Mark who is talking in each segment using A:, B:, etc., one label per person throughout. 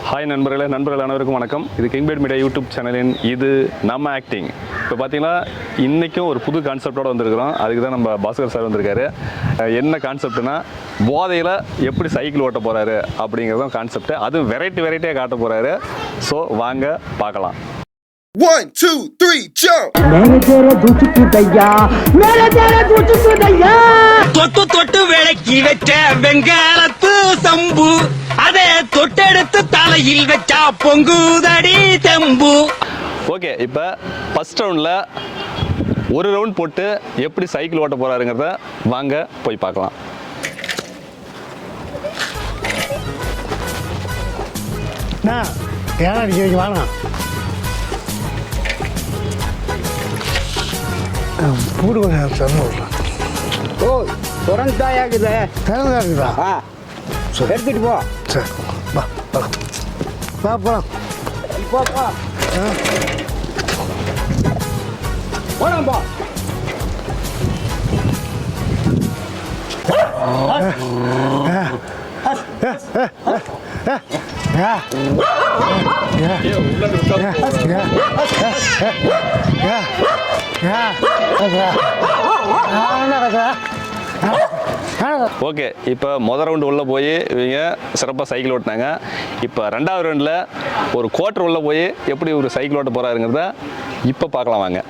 A: Hi நண்பர்கள் அனைவருக்கும் வணக்கம். இது கிங்பேட் மீடியா யூடியூப் சேனலின் இது நம்ம ஆக்டிங். இப்போ பார்த்தீங்கன்னா இன்றைக்கும் ஒரு புது கான்செப்டோடு வந்திருக்கிறோம். அதுக்கு தான் நம்ம பாஸ்கர் சார் வந்திருக்காரு. என்ன கான்செப்ட்னா போதையில் எப்படி சைக்கிள் ஓட்ட போகிறாரு அப்படிங்கிறதான் கான்செப்ட். அதுவும் வெரைட்டியாக காட்ட போகிறாரு. ஸோ வாங்க பார்க்கலாம்.
B: 1 2 3 jump
C: தொட்டு விளக்கி வச்ச வெங்காலத்து சம்பு அதே தொட்டெடுத்து தலையில் வச்சா பொங்குதடி தெம்பு.
A: ஓகே, இப்போ ஃபர்ஸ்ட் ரவுண்டில் ஒரு ரவுண்ட் போட்டு எப்படி சைக்கிள் ஓட்ட போகிறாருங்கிறத வாங்க போய் பார்க்கலாம்.
D: ஏன்னா அடிக்க வாங்க பூடு கொஞ்சம் திறந்து விட்றேன்.
E: ஓ திறந்தாயாக்குது
D: திறந்தா இருக்குதா? சரி
E: எடுத்துட்டு போ.
D: சரி வா வா போகலாம்.
E: போப்பா போலாம்பா.
A: ஓகே, இப்போ மொதல் ரவுண்டு உள்ளே போய் இவங்க சிறப்பாக சைக்கிள் ஓட்டினாங்க. இப்போ ரெண்டாவது ரவுண்டில் ஒரு குவார்ட்டர் உள்ளே போய் எப்படி ஒரு சைக்கிள் ஓட்ட போகிறாருங்கிறத இப்போ பார்க்கலாம் வாங்க.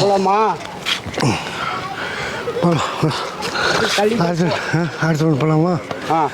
E: போலாமா?
D: அடுத்த ஒன்று போகலாமா?
E: ஆ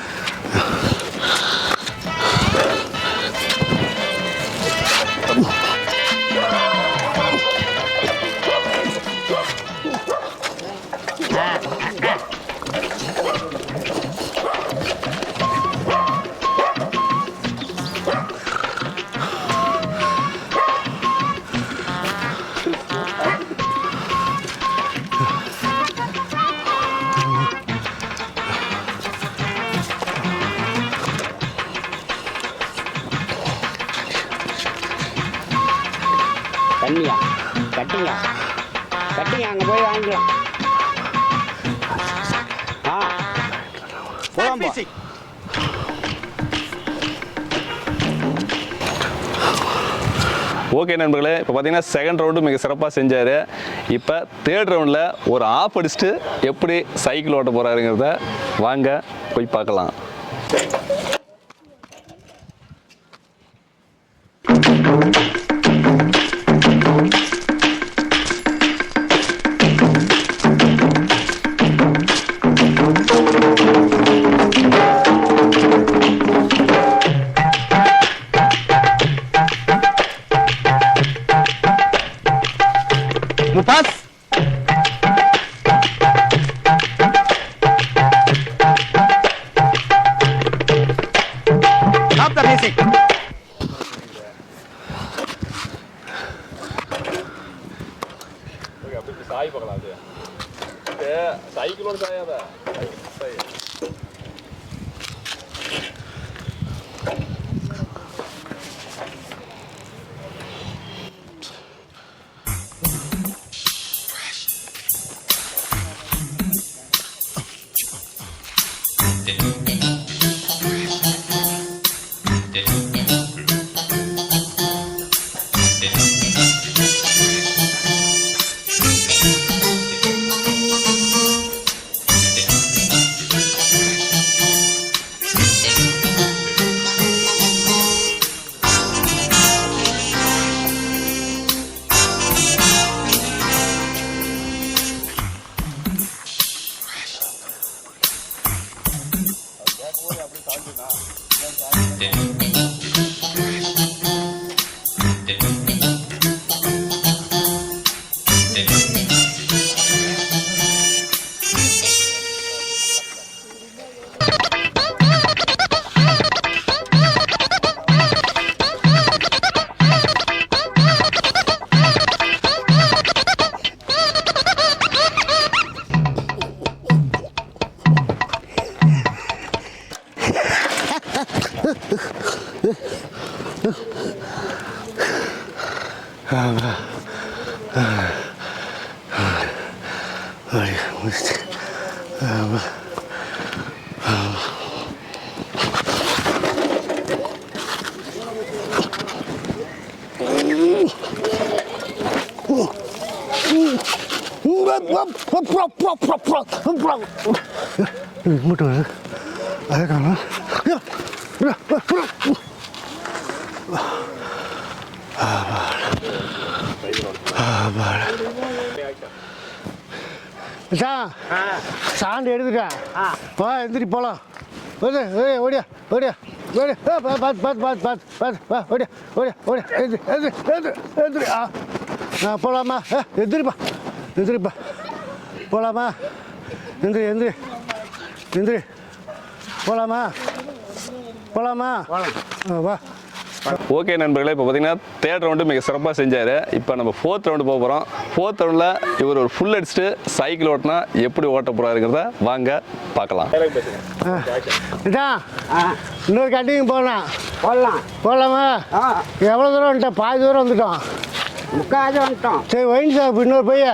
E: தண்ணியா கட்டிங்க அங்கே போய் வாங்கிக்கலாம். ஆ போலாம்பா.
A: ஓகே நண்பர்களே, இப்போ பார்த்தீங்கன்னா செகண்ட் ரவுண்டு மிக சிறப்பாக செஞ்சார். இப்போ தேர்ட் ரவுண்டில் ஒரு ஆஃப் அடிச்சுட்டு எப்படி சைக்கிள் ஓட்ட போகிறாருங்கிறத வாங்க போய் பார்க்கலாம்.
E: Mubas stop the music.
A: Sai பார்க்கலாம். அது சைக்கிளோட சாயாதா சாய்.
D: மூட்டை அதை காணும் சாண்டு எடுத்துட்டேன் வா எந்திரி போகலாம் ஓடியா ஓடியா ஓடியா பார்த்து பார்த்து பார்த்து பார்த்து பார்த்து வா ஓடியா ஓடியா ஓடியா எந்திரி எந்திரி எந்திரி எந்திரி போகலாமா எந்திரிப்பா எந்திரிப்பா போகலாமா எந்திரி எந்திரி எந்திரி போகலாமா போகலாமா வா
A: ஓகே நண்பர்களே, இப்போ பார்த்தீங்கன்னா தேர்ட் ரவுண்டு மிக சிறப்பாக செஞ்சார். இப்போ நம்ம ஃபோர்த் ரவுண்டு போக போகிறோம். ஃபோர்த் ரவுண்டில் இவர் ஒரு ஃபுல் அடிச்சுட்டு சைக்கிள் ஓட்டினா எப்படி ஓட்ட போகிறாருங்கிறத வாங்க பார்க்கலாம்.
D: இதான் இன்னொரு கட்டிங் போகலாம்
E: போடலாம்.
D: போகலாமா? எவ்வளோ தூரம் வந்துட்டோம்? பாதி தூரம் வந்துட்டோம்.
E: முக்காது வந்துட்டோம்.
D: சரி ஒயின் ஷாப் இன்னொரு போய்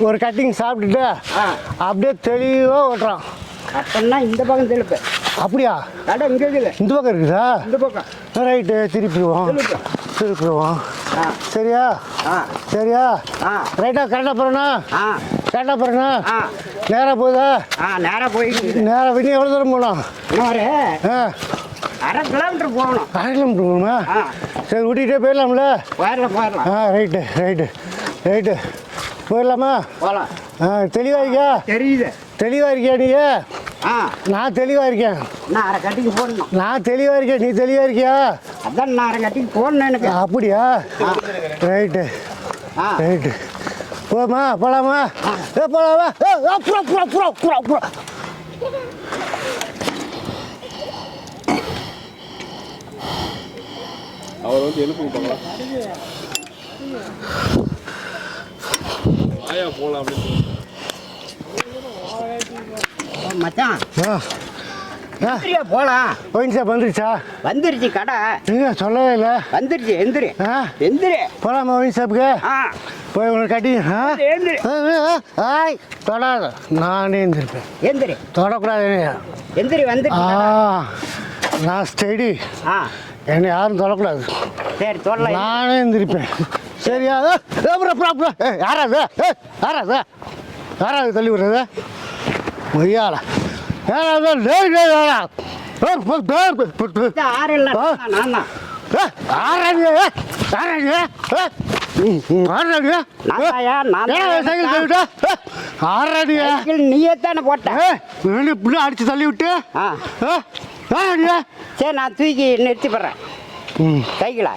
D: ஒரு கட்டிங் சாப்பிட்டுட்டு அப்படியே தெளிவாக ஓட்டுறோம்.
E: அப்படின்னா இந்த பக்கம் தெளிப்பு.
D: அப்படியா?
E: கடை இங்கே இருக்குது.
D: இந்த பக்கம் இருக்குதா?
E: இந்த பக்கம்.
D: ரைட்டு திருப்பிடுவோம் திருப்பிடுவோம். சரியா சரியா ரைட்டா கரெக்டாக போகிறேண்ணா கரெக்டாக போகிறேண்ணா நேராக போகுதா?
E: நேராக போயிட்டு
D: நேராக இன்னும் எவ்வளோ தூரம் போகலாம்?
E: ஒரு 1/2 கிலோமீட்டர் போகணும்.
D: 1/2 கிலோமீட்டர் போகணுமா? சரி விட்டுக்கிட்டே போயிடலாம்ல?
E: போயிடலாம்.
D: ரைட்டு ரைட்டு ரைட்டு போயிடலாமா?
E: போகலாம்.
D: தெளிவாக இருக்கியா?
E: தெரியுது.
D: தெளிவாக இருக்கியா நீ? நான் தெளிவாக இருக்கேன்.
E: நான் 1/2 கட்டிக்கு போடணும்.
D: நான் தெளிவாக இருக்கேன். நீ தெளிவாக இருக்கியா?
E: அதான் நான் 1/2 கட்டிக்கு போடணும் எனக்கு.
D: அப்படியா? ரைட்டு ரைட்டு போமா போகலாமா? போகலாமா? அப்புறம் அப்புறம் அப்புறம் அப்புறம் அப்புறம்
A: அவர் வந்து எழுப்பு போகலாம் அப்படின்னு
E: மச்சான் போலாம்.
D: ஒயின் ஷாப் வந்துருச்சா?
E: வந்துருச்சு கடை.
D: நீங்க சொல்லவே இல்லை.
E: வந்துருச்சு. எந்திரி எந்திரி
D: போகலாமா ஒயின் ஷாப்புக்கு? போய் உனக்கு கட்டி
E: எந்திரி.
D: ஆய் தொடாத. நானே எந்திரிப்பேன்.
E: எந்திரி.
D: தொடக்கூடாது.
E: எந்திரி. வந்துருச்சு.
D: நான் ஸ்டெடி. என்னை யாரும் தொடக்கூடாது.
E: சரி தொடலாம்.
D: நானே எந்திரிப்பேன். சரியா? யாராது யாராது யாராவது தள்ளி விடுறது? மொய்யால
E: நீயே தானே போட்ட.
D: அடிச்சு தள்ளி விட்டு
E: சரி நான் தூக்கி நிறுத்தி போடுறேன் சைக்கிள.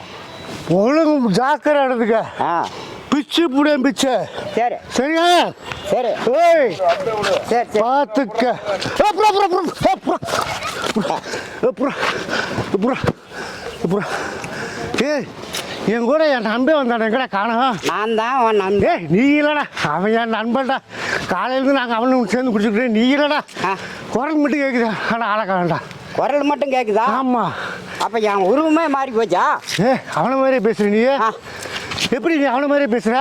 D: ஒழுங்கு ஜாக்கிரதை எடுத்துக்க. பிச்சு புடியும் பிச்சு.
E: சரி
D: சரியா?
E: சரி
D: ஏய்
E: சரி
D: பார்த்துக்க. ஏய் என் கூட என் நண்பன் வந்தான். எங்கடா காணோம்?
E: நான் தான் உன் நண்பன்.
D: ஏய் நீ இல்லைடா, அவன் என் நண்பன்டா. காலையிலேருந்து நாங்கள் அவனும் சேர்ந்து குடிச்சுக்கிட்டே. நீ இல்லைடா. குரல் மட்டும் கேட்குதா? ஆனால் ஆளை காணடா.
E: குரல் மட்டும் கேட்குதா?
D: ஆமாம்.
E: அப்போ என் உருவமே மாறி போச்சா?
D: அவனை மாதிரியே பேசுற நீ. எப்படி நீ அவனை மாதிரியே பேசுற?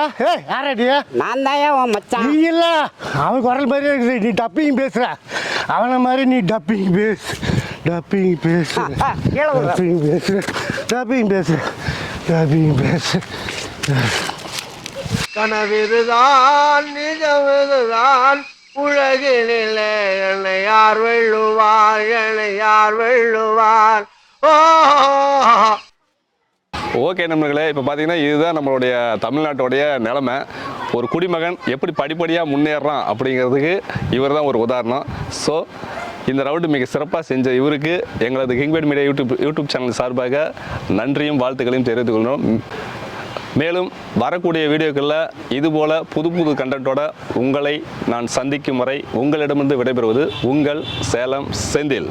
D: யாரா நீ?
E: நான் தான் உன் மச்சான்.
D: நீ இல்லை, அவன் குரல் மாதிரியே இருக்குது. நீ டப்பிங் பேசுற. அவனை மாதிரி நீ டப்பிங் பேசு. டப்பிங் பேசு. டப்பிங் பேசு. டப்பிங் பேசு. டப்பிங் பேசு.
F: கனவிதுதான் நிஜமிதுதான் உலகினிலே என்னை யார் வெல்லுவார், என்னை யார் வெல்லுவார்.
A: ஓகே நண்பர்களே, இப்போ பார்த்தீங்கன்னா இதுதான் நம்மளுடைய தமிழ்நாட்டுடைய நிலைமை. ஒரு குடிமகன் எப்படி படிப்படியாக முன்னேறான் அப்படிங்கிறதுக்கு இவர் தான் ஒரு உதாரணம். ஸோ இந்த ரவுண்டு மிக சிறப்பாக செஞ்ச இவருக்கு எங்களது கிங்பேட் மீடியா யூடியூப் சேனல் சார்பாக நன்றியும் வாழ்த்துக்களையும் தெரிவித்துக் கொள்கிறோம். மேலும் வரக்கூடிய வீடியோக்களில் இதுபோல் புது புது கண்டென்ட்டோட உங்களை நான் சந்திக்கும் வரை உங்களிடமிருந்து விடைபெறுவது உங்கள் சேலம் செந்தில்.